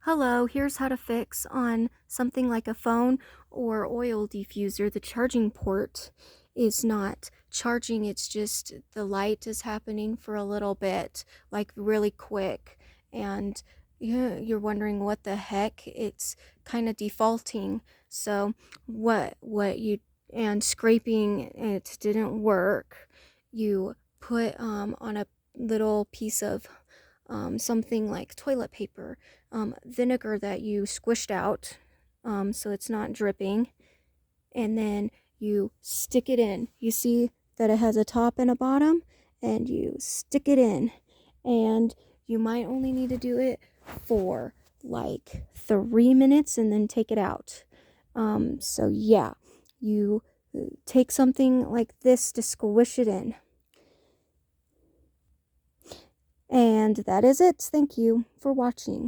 Hello, here's how to fix on something like a phone or oil diffuser. The charging port is not charging, it's just the light is happening for a little bit, like really quick. And you're wondering what the heck, it's kind of defaulting. So what you and scraping it didn't work. You put on a little piece of something like toilet paper, vinegar that you squished out so it's not dripping, and then you stick it in. You see that it has a top and a bottom, and you stick it in, and you might only need to do it for like 3 minutes and then take it out. So yeah, you take something like this to squish it in. And that is it. Thank you for watching.